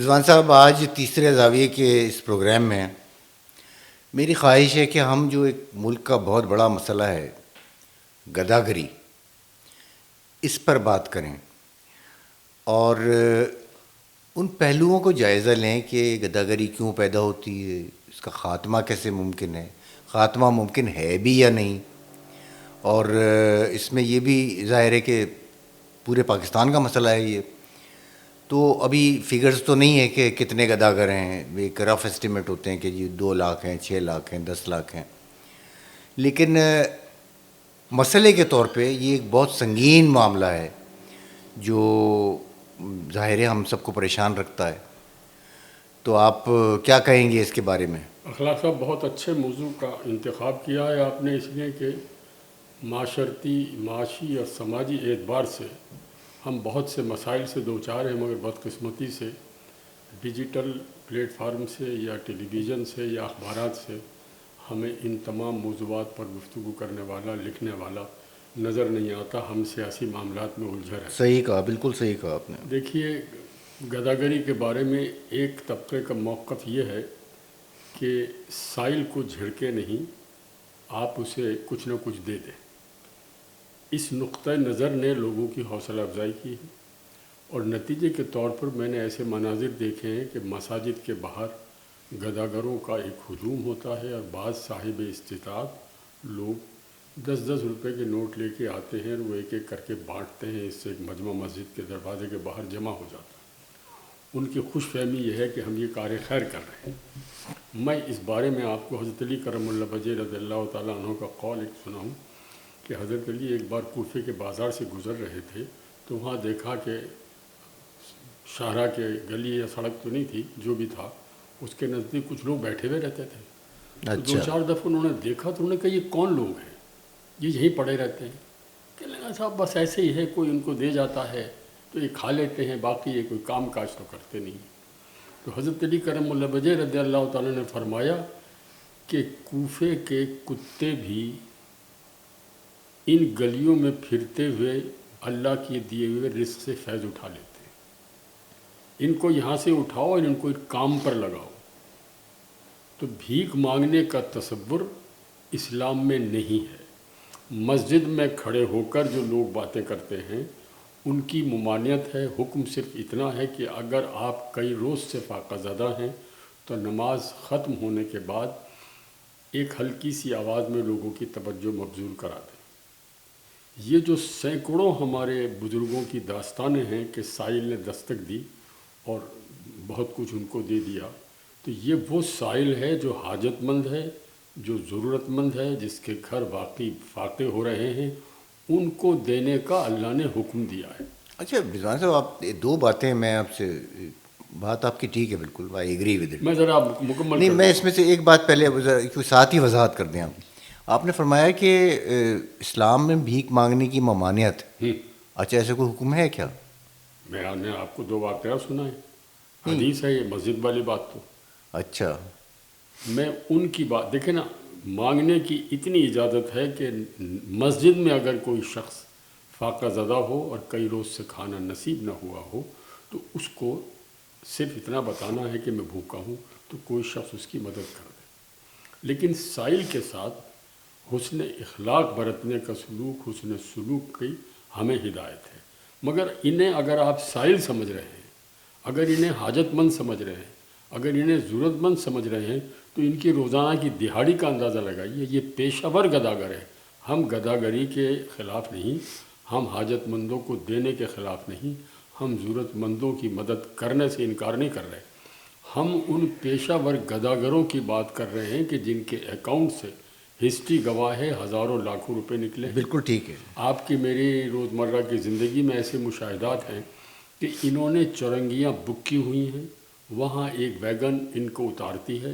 رضوان صاحب، آج تیسرے زاویے کے اس پروگرام میں میری خواہش ہے کہ ہم جو ایک ملک کا بہت بڑا مسئلہ ہے گداگری، اس پر بات کریں اور ان پہلوؤں کو جائزہ لیں کہ گداگری کیوں پیدا ہوتی ہے، اس کا خاتمہ کیسے ممکن ہے، خاتمہ ممکن ہے بھی یا نہیں، اور اس میں یہ بھی ظاہر ہے کہ پورے پاکستان کا مسئلہ ہے یہ. تو ابھی فگرز تو نہیں ہے کہ کتنے گداگر ہیں، ایک رف اسٹیمیٹ ہوتے ہیں کہ جی 2 لاکھ ہیں، 6 لاکھ ہیں، 10 لاکھ ہیں، لیکن مسئلے کے طور پہ یہ ایک بہت سنگین معاملہ ہے جو ظاہر ہے ہم سب کو پریشان رکھتا ہے. تو آپ کیا کہیں گے اس کے بارے میں؟ اخلاق صاحب، بہت اچھے موضوع کا انتخاب کیا ہے آپ نے، اس لیے کہ معاشی اور سماجی اعتبار سے ہم بہت سے مسائل سے دوچار ہیں، مگر بدقسمتی سے ڈیجیٹل پلیٹ فارم سے یا ٹیلی ویژن سے یا اخبارات سے ہمیں ان تمام موضوعات پر گفتگو کرنے والا، لکھنے والا نظر نہیں آتا. ہم سیاسی معاملات میں الجھے رہتے. صحیح کہا، بالکل صحیح کہا آپ نے. دیکھیے، گداگری کے بارے میں ایک طبقے کا موقف یہ ہے کہ سائل کو جھڑکے نہیں، آپ اسے کچھ نہ کچھ دے دیں. اس نقطۂ نظر نے لوگوں کی حوصلہ افزائی کی ہے، اور نتیجے کے طور پر میں نے ایسے مناظر دیکھے ہیں کہ مساجد کے باہر گداگروں کا ایک ہجوم ہوتا ہے، اور بعض صاحب استطاعت لوگ 10-10 روپے کے نوٹ لے کے آتے ہیں اور وہ ایک ایک کر کے بانٹتے ہیں. اس سے ایک مجمع مسجد کے دروازے کے باہر جمع ہو جاتا ہے. ان کی خوش فہمی یہ ہے کہ ہم یہ کار خیر کر رہے ہیں. میں اس بارے میں آپ کو حضرت علی کرم اللہ وجہ رضی اللہ تعالیٰ عنہ کا قول ایک سناؤں کہ حضرت علی ایک بار کوفے کے بازار سے گزر رہے تھے تو وہاں دیکھا کہ شاہراہ کے گلی یا سڑک تو نہیں تھی، جو بھی تھا اس کے نزدیک کچھ لوگ بیٹھے ہوئے رہتے تھے. تو 2-4 دفعہ انہوں نے دیکھا تو انہوں نے کہا یہ کون لوگ ہیں، یہ یہیں پڑے رہتے ہیں. کہنے لگا صاحب بس ایسے ہی ہے، کوئی ان کو دے جاتا ہے تو یہ کھا لیتے ہیں، باقی یہ کوئی کام کاج تو کرتے نہیں. تو حضرت علی کرم اللہ وجہ رضی اللہ تعالیٰ نے فرمایا کہ کوفے کے کتے بھی ان گلیوں میں پھرتے ہوئے اللہ کے دیے ہوئے رزق سے فیض اٹھا لیتے ہیں. ان کو یہاں سے اٹھاؤ اور ان کو ایک کام پر لگاؤ. تو بھیک مانگنے کا تصور اسلام میں نہیں ہے. مسجد میں کھڑے ہو کر جو لوگ باتیں کرتے ہیں ان کی ممانعت ہے. حکم صرف اتنا ہے کہ اگر آپ کئی روز سے فاقہ زدہ ہیں تو نماز ختم ہونے کے بعد ایک ہلکی سی آواز میں لوگوں کی توجہ مبذول کرا دیں. یہ جو سینکڑوں ہمارے بزرگوں کی داستانیں ہیں کہ سائل نے دستک دی اور بہت کچھ ان کو دے دیا، تو یہ وہ سائل ہے جو حاجت مند ہے، جو ضرورت مند ہے، جس کے گھر واقعی فاقے ہو رہے ہیں، ان کو دینے کا اللہ نے حکم دیا ہے. اچھا رضوان صاحب، آپ 2 باتیں، میں آپ سے، بات آپ کی ٹھیک ہے بالکل، آئی ایگری ود اٹ. میں ذرا مکمل نہیں، میں اس میں سے ایک بات پہلے ساتھ ہی وضاحت کر دیں. آپ نے فرمایا کہ اسلام میں بھیک مانگنے کی ممانعت. اچھا، ایسے کوئی حکم ہے کیا؟ میں نے آپ کو 2 واقعات سنائے، حدیث ہے یہ مسجد والی بات. تو اچھا، میں ان کی بات دیکھیں نا، مانگنے کی اتنی اجازت ہے کہ مسجد میں اگر کوئی شخص فاقہ زدہ ہو اور کئی روز سے کھانا نصیب نہ ہوا ہو تو اس کو صرف اتنا بتانا ہے کہ میں بھوکا ہوں، تو کوئی شخص اس کی مدد کر دے. لیکن سائل کے ساتھ حسن اخلاق برتنے کا سلوک، حسن سلوک کی ہمیں ہدایت ہے. مگر انہیں اگر آپ سائل سمجھ رہے ہیں، اگر انہیں حاجت مند سمجھ رہے ہیں، اگر انہیں ضرورت مند سمجھ رہے ہیں، تو ان کی روزانہ کی دہاڑی کا اندازہ لگائیے. یہ پیشہ ور گداگر ہے. ہم گداگری کے خلاف نہیں، ہم حاجت مندوں کو دینے کے خلاف نہیں، ہم ضرورت مندوں کی مدد کرنے سے انکار نہیں کر رہے. ہم ان پیشہ ور گداگروں کی بات کر رہے ہیں کہ جن کے اکاؤنٹ سے ہسٹری گواہ ہے ہزاروں لاکھوں روپے نکلے ہیں. بالکل ٹھیک ہے. آپ کی میری روزمرہ کی زندگی میں ایسے مشاہدات ہیں کہ انہوں نے چورنگیاں بک کی ہوئی ہیں، وہاں ایک ویگن ان کو اتارتی ہے،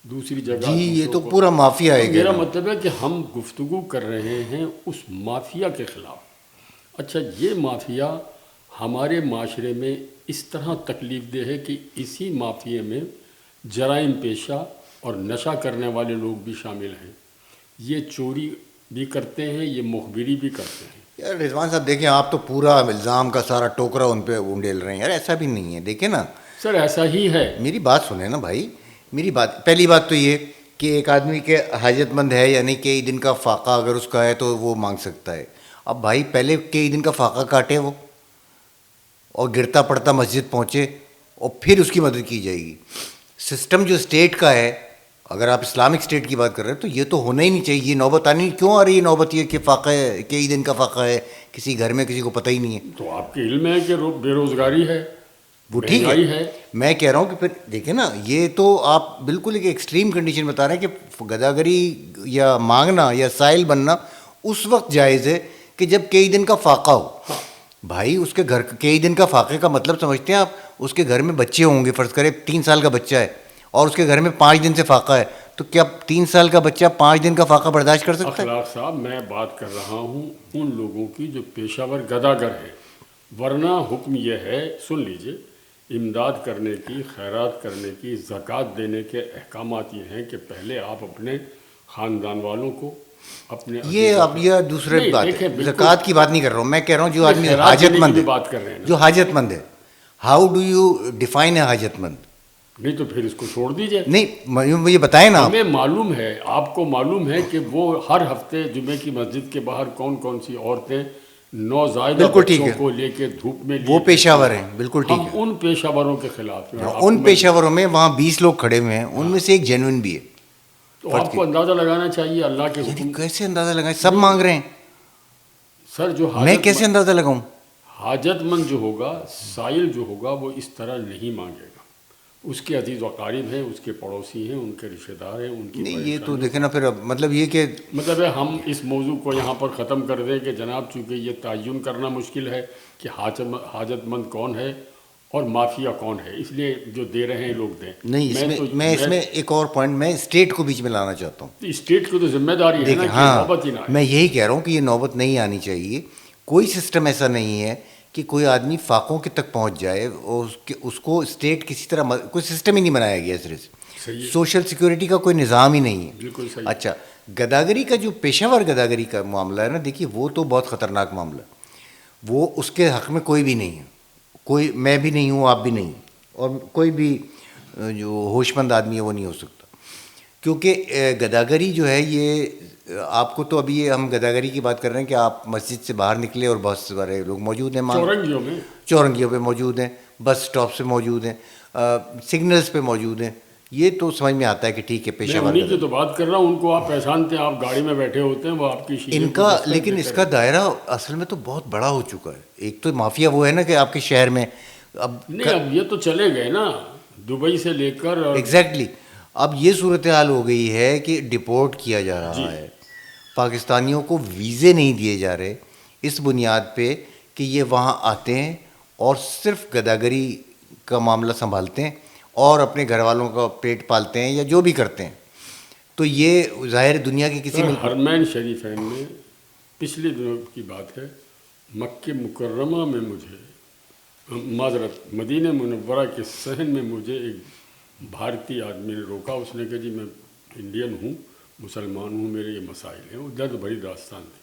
دوسری جگہ جی یہ تو پورا مافیا ہے. میرا مطلب ہے کہ ہم گفتگو کر رہے ہیں اس مافیا کے خلاف. اچھا، یہ مافیا ہمارے معاشرے میں اس طرح تکلیف دہ ہے کہ اسی مافیے میں جرائم پیشہ اور نشہ کرنے والے لوگ بھی شامل ہیں. یہ چوری بھی کرتے ہیں، یہ مخبری بھی کرتے ہیں. یار رضوان صاحب دیکھیں، آپ تو پورا الزام کا سارا ٹوکرا ان پہ انڈیل رہے ہیں. یار ایسا بھی نہیں ہے. دیکھیں نا، سر ایسا ہی ہے. میری بات سنیں نا بھائی، میری بات، پہلی بات تو یہ کہ ایک آدمی کے حاجت مند ہے، یعنی کئی دن کا فاقہ اگر اس کا ہے تو وہ مانگ سکتا ہے. اب بھائی پہلے کئی دن کا فاقہ کاٹے وہ، اور گرتا پڑتا مسجد پہنچے، اور پھر اس کی مدد کی جائے گی. سسٹم جو اسٹیٹ کا ہے، اگر آپ اسلامک اسٹیٹ کی بات کر رہے ہیں تو یہ تو ہونا ہی نہیں چاہیے. یہ نوبت آنی کیوں آ رہی ہے نوبت یہ کہ فاقہ ہے، کئی دن کا فاقہ ہے کسی گھر میں، کسی کو پتہ ہی نہیں ہے. تو آپ کے علم ہے کہ بے روزگاری ہے، وہ ٹھیک مہنگائی ہے، ہے. میں کہہ رہا ہوں کہ پھر دیکھیں نا، یہ تو آپ بالکل ایک ایکسٹریم کنڈیشن بتا رہے ہیں کہ گداگری یا مانگنا یا سائل بننا اس وقت جائز ہے کہ جب کئی دن کا فاقہ ہو. بھائی اس کے گھر کئی دن کا فاقے کا مطلب سمجھتے ہیں آپ؟ اس کے گھر میں بچے ہوں گے، فرض کرے 3 سال کا بچہ ہے اور اس کے گھر میں 5 دن سے فاقہ ہے، تو کیا 3 سال کا بچہ 5 دن کا فاقہ برداشت کر سکتا ہے؟ اخلاق صاحب، میں بات کر رہا ہوں ان لوگوں کی جو پیشہ ور گداگر ہیں. ورنہ حکم یہ ہے، سن لیجئے، امداد کرنے کی، خیرات کرنے کی، زکوٰۃ دینے کے احکامات یہ ہیں کہ پہلے آپ اپنے خاندان والوں کو، اپنے یہ اب یہ دوسرے نہیں بات دیکھیں، ہے، بالکل زکوٰۃ کی بات نہیں کر رہا ہوں. میں کہہ رہا ہوں جو آدمی خیرات حاجت دینے کی مند بھی ہے، بات کر رہے ہیں نا. جو حاجت مند ہے، how do you define a حاجت مند؟ نہیں تو پھر اس کو چھوڑ دیجئے. نہیں مجھے بتائیں نا آپ. ہمیں معلوم ہے، آپ کو معلوم ہے کہ وہ ہر ہفتے جمعے کی مسجد کے باہر کون کون سی عورتیں نوزائیدہ بالکل ٹھیک بچوں ہے، کو لے کے دھوپ میں وہ پیشہ ور ہیں، بالکل ٹھیک ہم ہے. ان پیشہ وروں کے خلاف ہیں. اور آپ ان کو پیشہ وروں میں وہاں 20 لوگ کھڑے ہوئے ہیں، ان میں سے ایک جینوئن بھی ہے. تو آپ کو اندازہ لگانا چاہیے اللہ کے یعنی حکم. کیسے اندازہ لگائیں؟ سب مانگ رہے ہیں، سر جو میں کیسے اندازہ لگاؤں؟ حاجت مند جو ہوگا، سائل جو ہوگا، وہ اس طرح نہیں مانگے گا. اس کے عزیز و اقارب ہیں، اس کے پڑوسی ہیں، ان کے رشتہ دار ہیں، ان کی نہیں یہ تو پریشانی. دیکھیں نا، پھر اب مطلب یہ کہ مطلب ہے ہم اس موضوع کو یہاں پر ختم کر دیں کہ جناب چونکہ یہ تعین کرنا مشکل ہے کہ حاجت مند کون ہے اور مافیا کون ہے، اس لیے جو دے رہے ہیں لوگ دیں. نہیں، میں اس میں ایک اور پوائنٹ میں اسٹیٹ کو بیچ میں لانا چاہتا ہوں. اسٹیٹ کو تو ذمہ داری ہے نا دیکھیں کہ ہاں، نوبت ہی نہ آئے. میں یہی کہہ رہا ہوں کہ یہ نوبت نہیں آنی چاہیے. کوئی سسٹم ایسا نہیں ہے کہ کوئی آدمی فاقوں کے تک پہنچ جائے اور اس کو اسٹیٹ کسی طرح، کوئی سسٹم ہی نہیں بنایا گیا سرے سے. صحیح ہے، سوشل سیکورٹی کا کوئی نظام ہی نہیں ہے. بالکل صحیح. اچھا، گداگری کا جو پیشہ ور گداگری کا معاملہ ہے نا، دیکھیے وہ تو بہت خطرناک معاملہ ہے. وہ اس کے حق میں کوئی بھی نہیں ہے، کوئی، میں بھی نہیں ہوں، آپ بھی نہیں، اور کوئی بھی جو ہوش مند آدمی ہے وہ نہیں ہو سکتا. کیونکہ گداگری جو ہے یہ آپ کو تو ابھی یہ ہم گداگری کی بات کر رہے ہیں کہ آپ مسجد سے باہر نکلے اور بہت سارے لوگ موجود ہیں، چورنگیوں میں، چورنگیوں پہ موجود ہیں، بس اسٹاپ سے موجود ہیں، سگنلز پہ موجود ہیں. یہ تو سمجھ میں آتا ہے کہ ٹھیک ہے پیشہ میں ور انہیں کی تو بات کر رہا ہوں. ان کو آپ پہچانتے ہیں، آپ گاڑی میں بیٹھے ہوتے ہیں، وہ آپ کی شیشے ان کو کا، دستک لیکن دے اس کر- کا دائرہ اصل میں تو بہت بڑا ہو چکا ہے. ایک تو مافیا وہ ہے نا کہ آپ کے شہر میں اب نہیں، اب یہ تو چلے گئے نا دبئی سے لے کر. اور ایگزیکٹلی اب یہ صورتحال ہو گئی ہے کہ ڈپورٹ کیا جا رہا ہے، پاکستانیوں کو ویزے نہیں دیے جا رہے اس بنیاد پہ کہ یہ وہاں آتے ہیں اور صرف گداگری کا معاملہ سنبھالتے ہیں اور اپنے گھر والوں کا پیٹ پالتے ہیں یا جو بھی کرتے ہیں. تو یہ ظاہر دنیا کے کسی ملک حرمین شریفین میں پچھلے دنوں کی بات ہے، مکہ مکرمہ میں مجھے، معذرت، مدینہ منورہ کے صحن میں مجھے ایک بھارتی آدمی نے روکا. اس نے کہا جی میں انڈین ہوں، مسلمان ہوں، میرے یہ مسائل ہیں. وہ درد بھری داستان تھی.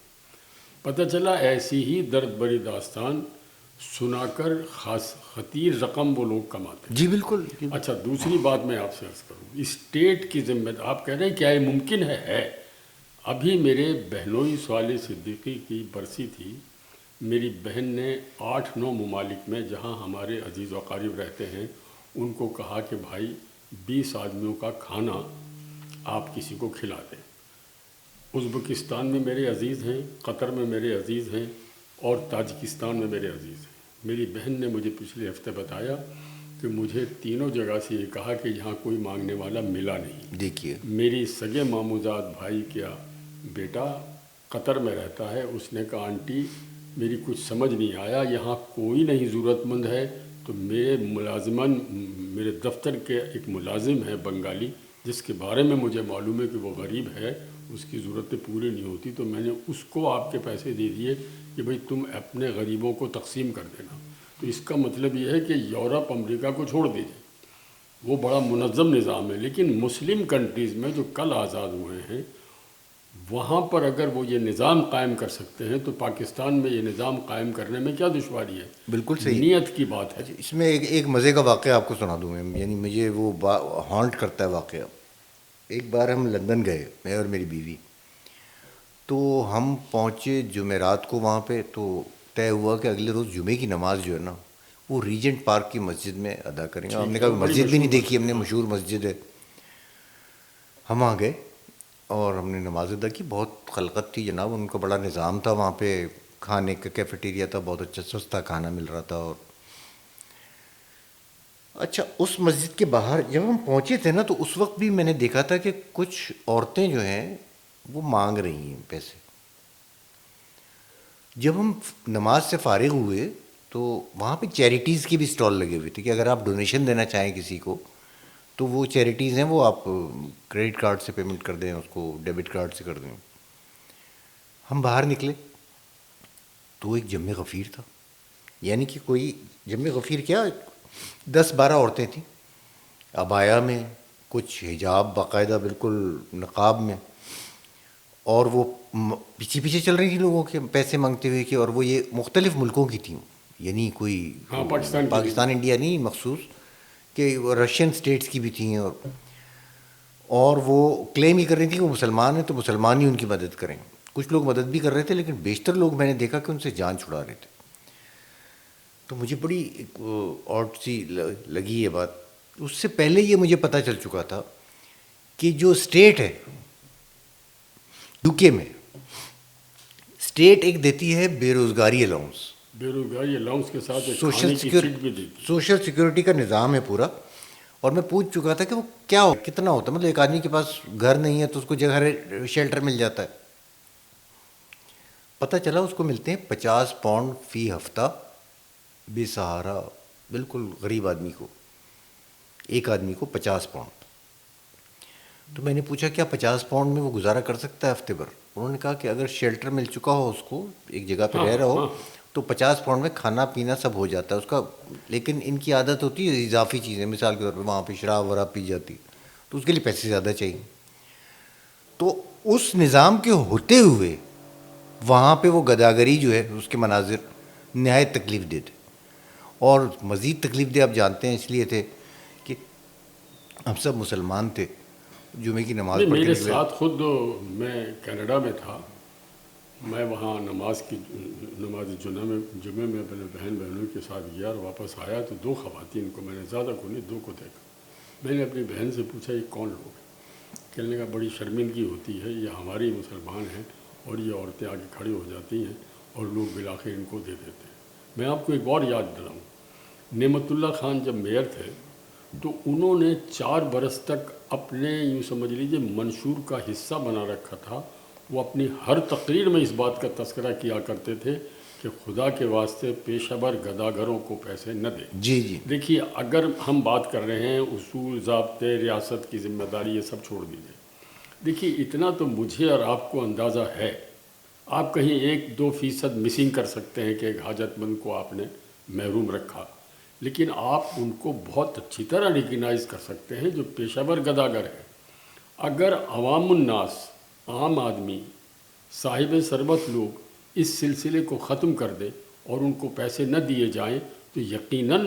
پتہ چلا ایسی ہی درد بھری داستان سنا کر خطیر رقم وہ لوگ کماتے ہیں. جی بالکل. اچھا، دوسری بات میں آپ سے عرض کروں، اسٹیٹ کی ذمہ داری، آپ کہہ رہے ہیں کیا یہ ممکن ہے؟ ابھی میرے بہنوئی صالح صدیقی کی برسی تھی. میری بہن نے 8-9 ممالک میں جہاں ہمارے عزیز و اقارب رہتے ہیں ان کو کہا کہ بھائی 20 آدمیوں کا کھانا آپ کسی کو کھلا دیں. ازبکستان میں میرے عزیز ہیں، قطر میں میرے عزیز ہیں، اور تاجکستان میں میرے عزیز ہیں. میری بہن نے مجھے پچھلے ہفتے بتایا کہ مجھے تینوں جگہ سے یہ کہا کہ یہاں کوئی مانگنے والا ملا نہیں. دیکھیے میری سگے ماموزاد بھائی کیا بیٹا قطر میں رہتا ہے، اس نے کہا آنٹی میری کچھ سمجھ نہیں آیا، یہاں کوئی نہیں ضرورت مند ہے. تو میرے دفتر کے ایک ملازم ہے بنگالی، جس کے بارے میں مجھے معلوم ہے کہ وہ غریب ہے، اس کی ضرورتیں پوری نہیں ہوتی، تو میں نے اس کو آپ کے پیسے دے دیے کہ بھئی تم اپنے غریبوں کو تقسیم کر دینا. تو اس کا مطلب یہ ہے کہ یورپ امریکہ کو چھوڑ دیجیے، وہ بڑا منظم نظام ہے. لیکن مسلم کنٹریز میں جو کل آزاد ہوئے ہیں وہاں پر اگر وہ یہ نظام قائم کر سکتے ہیں تو پاکستان میں یہ نظام قائم کرنے میں کیا دشواری ہے؟ بالکل صحیح. نیت کی بات ہے. اچھا اس میں ایک مزے کا واقعہ آپ کو سنا دوں میں، یعنی مجھے وہ ہانٹ کرتا ہے واقعہ. ایک بار ہم لندن گئے، میں اور میری بیوی. تو ہم پہنچے جمعرات کو وہاں پہ، تو طے ہوا کہ اگلے روز جمعے کی نماز جو ہے نا وہ ریجنٹ پارک کی مسجد میں ادا کریں گے. ہم نے ٹھیک ہے، کہا وہ بڑی مسجد بھی نہیں مشہور دیکھی ہم نے، مسجد. مشہور مسجد ہے. ہم آ گئے اور ہم نے نماز ادا کی. بہت خلقت تھی جناب، ان کا بڑا نظام تھا وہاں پہ، کھانے کا کیفیٹیریا تھا، بہت اچھا سستا کھانا مل رہا تھا. اور اچھا اس مسجد کے باہر جب ہم پہنچے تھے نا، تو اس وقت بھی میں نے دیکھا تھا کہ کچھ عورتیں جو ہیں وہ مانگ رہی ہیں پیسے. جب ہم نماز سے فارغ ہوئے تو وہاں پہ چیریٹیز کی بھی اسٹال لگے ہوئے تھے کہ اگر آپ ڈونیشن دینا چاہیں کسی کو تو وہ چیریٹیز ہیں، وہ آپ کریڈٹ کارڈ سے پیمنٹ کر دیں، اس کو ڈیبٹ کارڈ سے کر دیں. ہم باہر نکلے تو ایک جم غفیر تھا، یعنی کہ کوئی جم غفیر کیا، 10-12 عورتیں تھیں عبایا میں، کچھ حجاب باقاعدہ بالکل نقاب میں، اور وہ پیچھے پیچھے چل رہی تھیں لوگوں کے پیسے مانگتے ہوئے کہ، اور وہ یہ مختلف ملکوں کی تھیں، یعنی کوئی ہاں، پاکستان کی نہیں. پاکستان انڈیا نہیں مخصوص، کہ وہ رشین اسٹیٹس کی بھی تھیں. اور وہ کلیم ہی کر رہی تھیں کہ وہ مسلمان ہیں تو مسلمان ہی ان کی مدد کریں. کچھ لوگ مدد بھی کر رہے تھے لیکن بیشتر لوگ میں نے دیکھا کہ ان سے جان چھڑا رہے تھے. تو مجھے بڑی آڈ سی لگی یہ بات. اس سے پہلے یہ مجھے پتہ چل چکا تھا کہ جو اسٹیٹ ہے UK میں، اسٹیٹ ایک دیتی ہے بے روزگاری الاؤنس، بے روزگاری الاؤنس کے ساتھ ایک سوشل کھانے کی کٹ بھی دیتی. سوشل سیکورٹی کا نظام ہے پورا. اور میں پوچھ چکا تھا کہ وہ کیا ہو، کتنا ہوتا ہے، مطلب ایک آدمی کے پاس گھر نہیں ہے تو اس کو جگہ شیلٹر مل جاتا ہے. پتہ چلا اس کو ملتے ہیں 50 پاؤنڈ فی ہفتہ، بے سہارا بالکل غریب آدمی کو، ایک آدمی کو 50 پاؤنڈ. تو میں نے پوچھا کیا 50 پاؤنڈ میں وہ گزارا کر سکتا ہے ہفتے بھر؟ انہوں نے کہا کہ اگر شیلٹر مل چکا ہو اس کو، ایک جگہ پہ رہ رہا ہو، تو 50 پاؤنڈ میں کھانا پینا سب ہو جاتا ہے اس کا. لیکن ان کی عادت ہوتی ہے اضافی چیزیں، مثال کے طور پہ وہاں پہ شراب وراب پی جاتی تو اس کے لیے پیسے زیادہ چاہیے. تو اس نظام کے ہوتے ہوئے وہاں پہ وہ گداگری جو ہے اس کے مناظر نہایت تکلیف دہ تھے. اور مزید تکلیف دہ آپ جانتے ہیں اس لیے تھے کہ ہم سب مسلمان تھے، جمعے کی نماز نہیں، پڑھ کے میرے نکلے. ساتھ خود میں کینیڈا میں تھا. میں وہاں نماز جمعے میں اپنے بہنوں کے ساتھ گیا اور واپس آیا تو 2 خواتین کو میں نے، زیادہ کو نہیں 2 کو دیکھا. میں نے اپنی بہن سے پوچھا یہ کون لوگ ہیں؟ کہنے کا بڑی شرمندگی ہوتی ہے، یہ ہماری مسلمان ہیں اور یہ عورتیں آگے کھڑی ہو جاتی ہیں اور لوگ بالآخر ان کو دے دیتے ہیں. میں آپ کو ایک اور یاد دلاؤں، نعمت اللہ خان جب میئر تھے تو انہوں نے 4 برس تک اپنے، یوں سمجھ لیجیے، منشور کا حصہ بنا رکھا تھا. وہ اپنی ہر تقریر میں اس بات کا تذکرہ کیا کرتے تھے کہ خدا کے واسطے پیشہ ور گداگروں کو پیسے نہ دیں. جی جی دیکھیے، اگر ہم بات کر رہے ہیں اصول، ضابطے، ریاست کی ذمہ داری، یہ سب چھوڑ دیجیے. دیکھیے اتنا تو مجھے اور آپ کو اندازہ ہے، آپ کہیں 1-2% مسنگ کر سکتے ہیں کہ ایک حاجت مند کو آپ نے محروم رکھا، لیکن آپ ان کو بہت اچھی طرح ریکگنائز کر سکتے ہیں جو پیشہ ور گداگر ہے. اگر عوام الناس، عام آدمی، صاحب ثروت لوگ اس سلسلے کو ختم کر دے اور ان کو پیسے نہ دیے جائیں تو یقیناً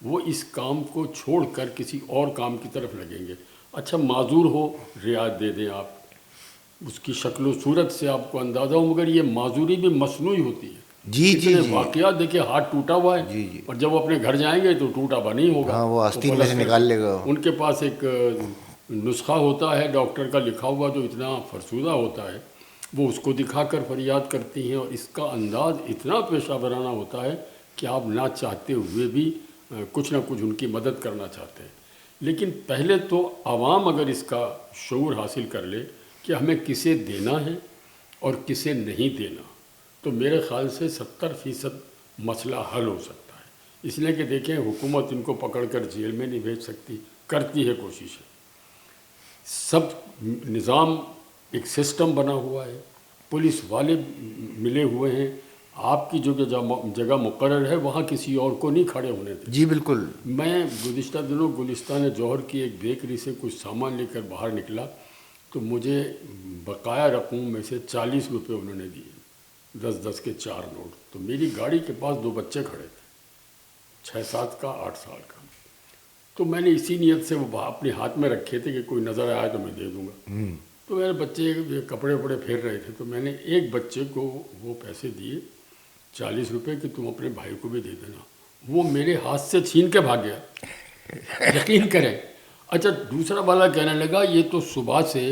وہ اس کام کو چھوڑ کر کسی اور کام کی طرف لگیں گے. اچھا معذور ہو، رعایت دے دیں آپ، اس کی شکل و صورت سے آپ کو اندازہ ہو، مگر یہ معذوری بھی مصنوعی ہوتی ہے. جی جی کتنے جی واقعات دیکھیں، ہاتھ ٹوٹا ہوا ہے جی جی اور جب وہ اپنے گھر جائیں گے تو ٹوٹا ہوا نہیں ہوگا. ہاں وہ تو آستین میں سے پلسٹر نکال لے گا. ان کے پاس ایک نسخہ ہوتا ہے ڈاکٹر کا لکھا ہوا جو اتنا فرسودہ ہوتا ہے، وہ اس کو دکھا کر فریاد کرتی ہیں، اور اس کا انداز اتنا پیشہ ورانہ ہوتا ہے کہ آپ نہ چاہتے ہوئے بھی کچھ نہ کچھ ان کی مدد کرنا چاہتے ہیں. لیکن پہلے تو عوام اگر اس کا شعور حاصل کر لے کہ ہمیں کسے دینا ہے اور کسے نہیں دینا، تو میرے خیال سے 70% مسئلہ حل ہو سکتا ہے. اس لیے کہ دیکھیں، حکومت ان کو پکڑ کر جیل میں نہیں بھیج سکتی، کرتی ہے کوششیں. سب نظام ایک سسٹم بنا ہوا ہے، پولیس والے ملے ہوئے ہیں. آپ کی جو جگہ مقرر ہے وہاں کسی اور کو نہیں کھڑے ہونے دیں. جی بالکل. میں گزشتہ دنوں گلستان جوہر کی ایک بیکری سے کچھ سامان لے کر باہر نکلا تو مجھے بقایا رقم میں سے 40 روپے انہوں نے دیے، 10 کے 4 نوٹ. تو میری گاڑی کے پاس 2 بچے کھڑے تھے، 6-7 کا 8 سال کا. تو میں نے اسی نیت سے وہ اپنے ہاتھ میں رکھے تھے کہ کوئی نظر آئے تو میں دے دوں گا. تو میرے بچے کپڑے وپڑے پھیر رہے تھے، تو میں نے ایک بچے کو وہ پیسے دیے 40 روپے کہ تم اپنے بھائی کو بھی دے دینا. وہ میرے ہاتھ سے چھین کے بھاگ گیا، یقین کریں. اچھا دوسرا والا کہنے لگا یہ تو صبح سے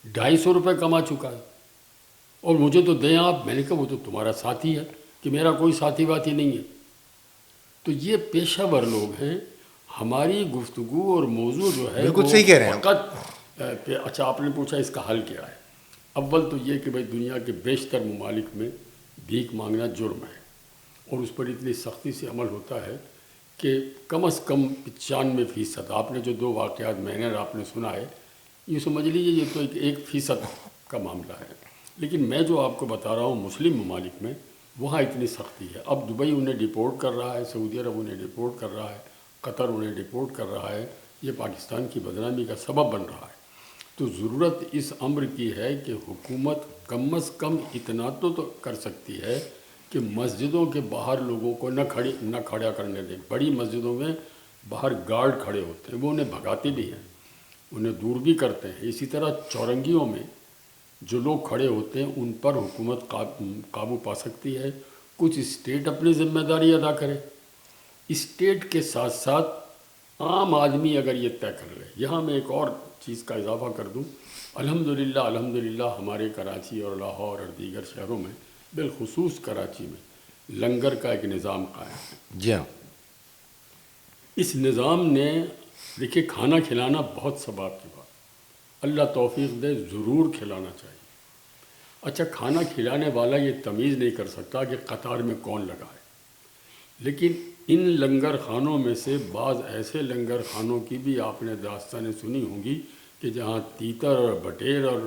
250 روپے کما چکا ہے اور مجھے تو دیں آپ. میں نے کہا وہ تو تمہارا ساتھی ہے، کہ میرا کوئی ساتھی واتی نہیں ہے. تو یہ پیشہ ور لوگ ہیں. ہماری گفتگو اور موضوع جو ہے بالکل وہ صحیح کہہ رہے ہیں فقط اچھا آپ نے پوچھا اس کا حل کیا ہے. اول تو یہ کہ بھائی دنیا کے بیشتر ممالک میں بھیک مانگنا جرم ہے، اور اس پر اتنی سختی سے عمل ہوتا ہے کہ کم از کم 95%. آپ نے جو 2 واقعات میں نے آپ نے سنا ہے، یہ سمجھ لیجیے یہ تو 1% کا معاملہ ہے. لیکن میں جو آپ کو بتا رہا ہوں مسلم ممالک میں وہاں اتنی سختی ہے. اب دبئی انہیں ڈیپورٹ کر رہا ہے، سعودی عرب انہیں ڈیپورٹ کر رہا ہے، قطر انہیں ڈیپورٹ کر رہا ہے. یہ پاکستان کی بدنامی کا سبب بن رہا ہے. تو ضرورت اس امر کی ہے کہ حکومت کم از کم اتنا تو کر سکتی ہے کہ مسجدوں کے باہر لوگوں کو نہ کھڑا کرنے دیں. بڑی مسجدوں میں باہر گارڈ کھڑے ہوتے ہیں، وہ انہیں بھگاتے بھی ہیں، انہیں دور بھی کرتے ہیں. اسی طرح چورنگیوں میں جو لوگ کھڑے ہوتے ہیں ان پر حکومت قابو پا سکتی ہے. کچھ اسٹیٹ اپنی ذمہ داری ادا کرے. اسٹیٹ کے ساتھ ساتھ عام آدمی اگر یہ طے کر لے. یہاں میں ایک اور چیز کا اضافہ کر دوں. الحمدللہ ہمارے کراچی اور لاہور اور دیگر شہروں میں بالخصوص کراچی میں لنگر کا ایک نظام قائم ہے. جی ہاں. اس نظام نے دیکھیے کھانا کھلانا بہت ثواب کی بات، اللہ توفیق دے ضرور کھلانا چاہیے. اچھا کھانا کھلانے والا یہ تمیز نہیں کر سکتا کہ قطار میں کون لگا ہے، لیکن ان لنگر خانوں میں سے بعض ایسے لنگر خانوں کی بھی آپ نے داستانیں سنی ہوں گی کہ جہاں تیتر اور بٹیر اور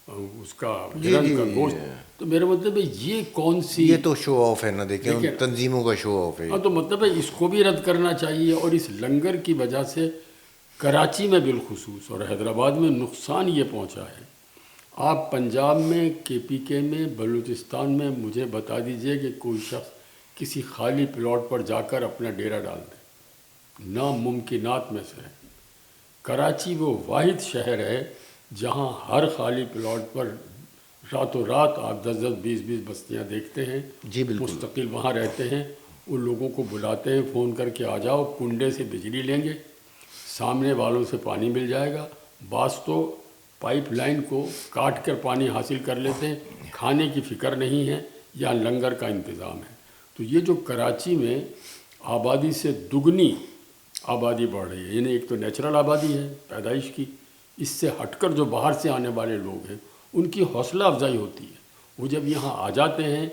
اس کا جی ہرن جی کا گوشت. تو میرا مطلب ہے یہ کون سی، یہ تو شو آف ہے نا، دیکھیں ان تنظیموں کا شو آف ہے. ہاں تو مطلب ہے اس کو بھی رد کرنا چاہیے. اور اس لنگر کی وجہ سے کراچی میں بالخصوص اور حیدرآباد میں نقصان یہ پہنچا ہے. آپ پنجاب میں کے پی کے میں بلوچستان میں مجھے بتا دیجئے کہ کوئی شخص کسی خالی پلاٹ پر جا کر اپنا ڈیرا ڈال دے، ناممکنات میں سے ہے. کراچی وہ واحد شہر ہے جہاں ہر خالی پلاٹ پر راتوں رات آپ 10-20 بستیاں دیکھتے ہیں. جی بالکل. مستقل وہاں رہتے ہیں. ان لوگوں کو بلاتے ہیں فون کر کے، آ جاؤ، کنڈے سے بجلی لیں گے، سامنے والوں سے پانی مل جائے گا. بعض تو پائپ لائن کو کاٹ کر پانی حاصل کر لیتے ہیں. کھانے کی فکر نہیں ہے یا لنگر کا انتظام ہے. تو یہ جو کراچی میں آبادی سے دگنی آبادی بڑھ رہی ہے، یعنی ایک تو نیچرل آبادی ہے پیدائش کی، اس سے ہٹ کر جو باہر سے آنے والے لوگ ہیں ان کی حوصلہ افزائی ہوتی ہے. وہ جب یہاں آ جاتے ہیں،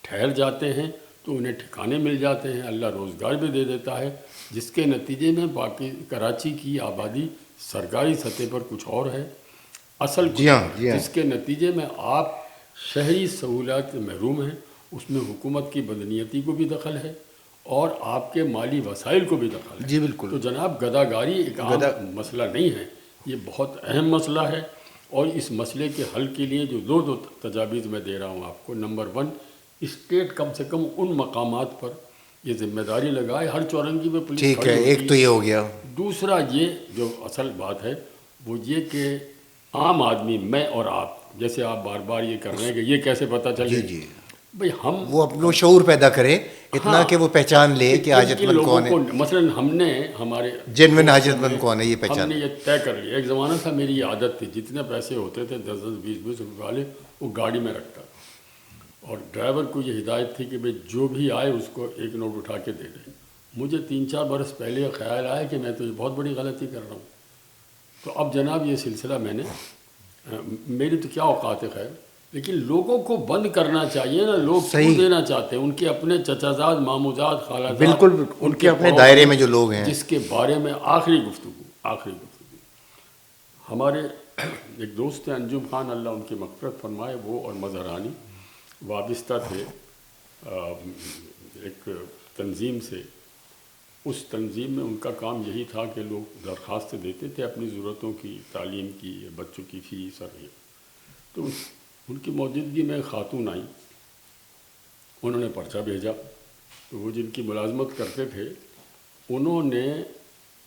ٹھہر جاتے ہیں، تو انہیں ٹھکانے مل جاتے ہیں، اللہ روزگار بھی دے دیتا ہے، جس کے نتیجے میں باقی کراچی کی آبادی سرکاری سطح پر کچھ اور ہے، اصل جی ہاں جی ہاں. جس کے نتیجے میں آپ شہری سہولیات محروم ہیں. اس میں حکومت کی بدنیتی کو بھی دخل ہے اور آپ کے مالی وسائل کو بھی دخل ہے. جی بالکل. تو جناب گداگاری ایک عام مسئلہ نہیں ہے، یہ بہت اہم مسئلہ ہے. اور اس مسئلے کے حل کے لیے جو دو تجاویز میں دے رہا ہوں آپ کو. نمبر 1، اسٹیٹ کم سے کم ان مقامات پر یہ ذمہ داری لگائے، ہر چورنگی میں پولیس ٹھیک کھڑی ہے، ہوتی ایک تو یہ ہو گیا. دوسرا یہ جو اصل بات ہے وہ یہ کہ عام آدمی، میں اور آپ، جیسے آپ بار بار یہ کر رہے ہیں کہ یہ کیسے پتہ چلے، جی جی. بھئی ہم وہ اپنا شعور پیدا کرے اتنا کہ وہ پہچان لے کہ حاجت مند کون ہے. مثلا ہم نے ہمارے جنون حاجت مند کون ہے یہ ہم پہچان. نے یہ طے کر لیا. ایک زمانہ تھا میری یہ عادت تھی، جتنے پیسے ہوتے تھے 10-20 روپے والے وہ گاڑی میں رکھتا، اور ڈرائیور کو یہ ہدایت تھی کہ بھئی جو بھی آئے اس کو ایک نوٹ اٹھا کے دے دیں. مجھے 3-4 برس پہلے خیال آیا کہ میں تو یہ بہت بڑی غلطی کر رہا ہوں. تو اب جناب یہ سلسلہ میں نے، میری تو کیا اوقات ہے خیر، لیکن لوگوں کو بند کرنا چاہیے نا. لوگ کیوں دینا چاہتے ہیں؟ ان کے اپنے چچا زاد، مامو زاد، خالہ زاد، بالکل ان کے اپنے دائرے میں جو لوگ ہیں، جس کے بارے میں آخری گفتگو ہمارے ایک دوست ہیں انجم خان، اللہ ان کی مغفرت فرمائے، وہ اور مظہرانی وابستہ تھے ایک تنظیم سے اس تنظیم میں ان کا کام یہی تھا کہ لوگ درخواستیں دیتے تھے اپنی ضرورتوں کی، تعلیم کی، بچوں کی فیس اور یہ. تو ان کی موجودگی میں خاتون آئی، انہوں نے پرچہ بھیجا. تو وہ جن کی ملازمت کرتے تھے انہوں نے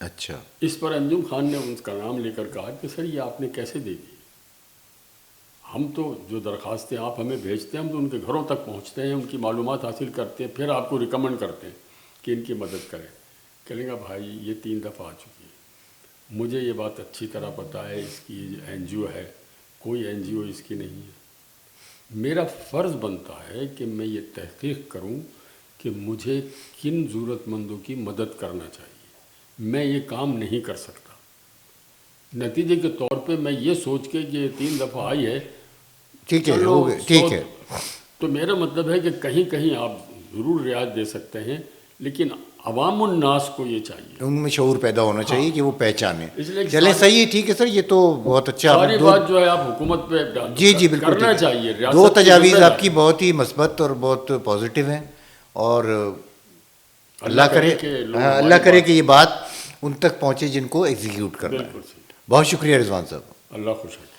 اچھا. اس پر انجم خان نے ان کا نام لے کر کہا کہ سر یہ آپ نے کیسے دے دی؟ ہم تو جو درخواستیں آپ ہمیں بھیجتے ہیں ہم تو ان کے گھروں تک پہنچتے ہیں، ان کی معلومات حاصل کرتے ہیں، پھر آپ کو ریکمنڈ کرتے ہیں کہ ان کی مدد کریں. کہنے گا بھائی یہ 3 دفعہ آ چکی ہے، مجھے یہ بات اچھی طرح پتہ ہے اس کی این جی او ہے، کوئی این جی او اس کی نہیں ہے. میرا فرض بنتا ہے کہ میں یہ تحقیق کروں کہ مجھے کن ضرورت مندوں کی مدد کرنا چاہیے. میں یہ کام نہیں کر سکتا. نتیجے کے طور پہ میں یہ سوچ کے کہ یہ 3 دفعہ آئی ہے، ٹھیک ہے، چلو ہو گئے، ٹھیک ہے. تو میرا مطلب ہے کہ کہیں کہیں آپ ضرور رعایت دے سکتے ہیں، لیکن عوام الناس کو یہ چاہیے، ان میں شعور پیدا ہونا چاہیے کہ وہ پہچانیں. اس لیے چلیں صحیح ہے، ٹھیک ہے سر، یہ تو بہت اچھا. ساری بات جو ہے آپ حکومت پہ جی جی بالکل کرنا ٹھیک ہے. چاہیے. 2 تجاویز آپ کی بہت ہی مثبت اور بہت پازیٹیو ہیں، اور اللہ کرے کہ یہ بات ان تک پہنچے جن کو ایگزیکیوٹ کرنا ہے. بالکل صحیح. بہت شکریہ رضوان صاحب. اللہ خوش رکھے.